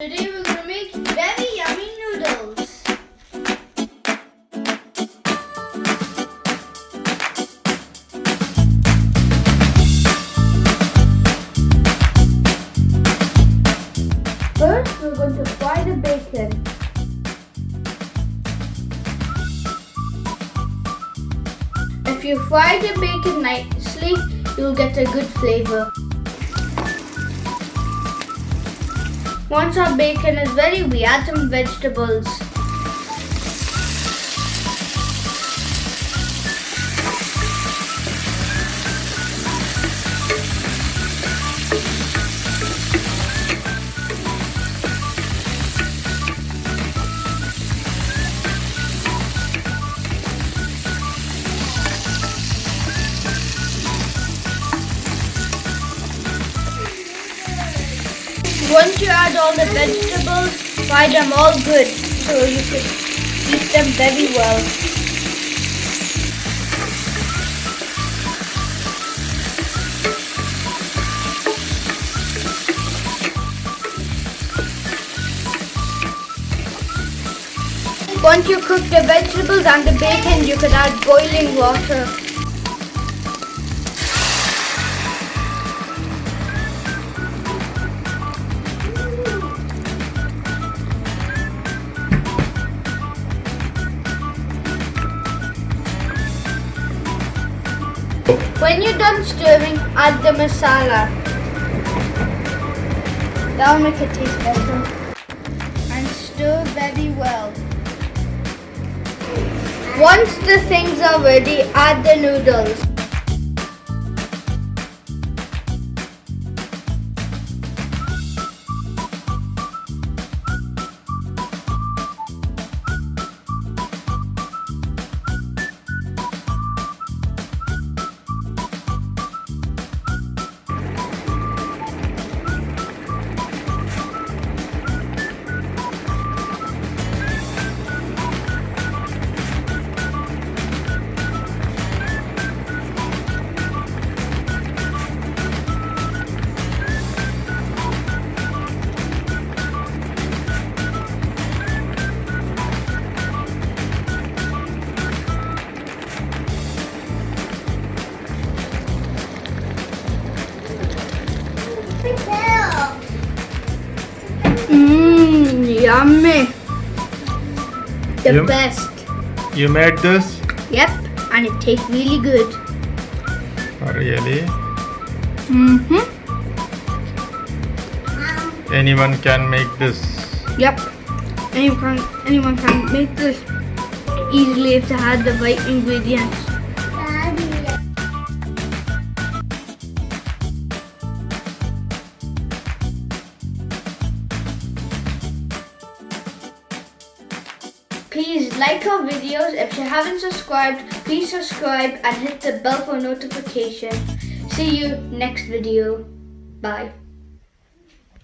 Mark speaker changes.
Speaker 1: Today we're going to make very yummy noodles. First we're going to fry the bacon. If you fry the bacon nicely, you'll get a good flavor. Once our bacon is ready, we add some vegetables. Once you add all the vegetables, fry them all good so you can eat them very well. Once you cook the vegetables and the bacon, you can add boiling water. When you're done stirring, add the masala. That'll make it taste better. And stir very well. Once the things are ready, add the noodles. Yummy. The best.
Speaker 2: You made this?
Speaker 1: Yep, and it tastes really good.
Speaker 2: Oh, really?
Speaker 1: Mm-hmm.
Speaker 2: Anyone can make this?
Speaker 1: Yep. Anyone can make this easily if they had the right ingredients. Please like our videos. If you haven't subscribed, please subscribe and hit the bell for notification. See you next video. Bye.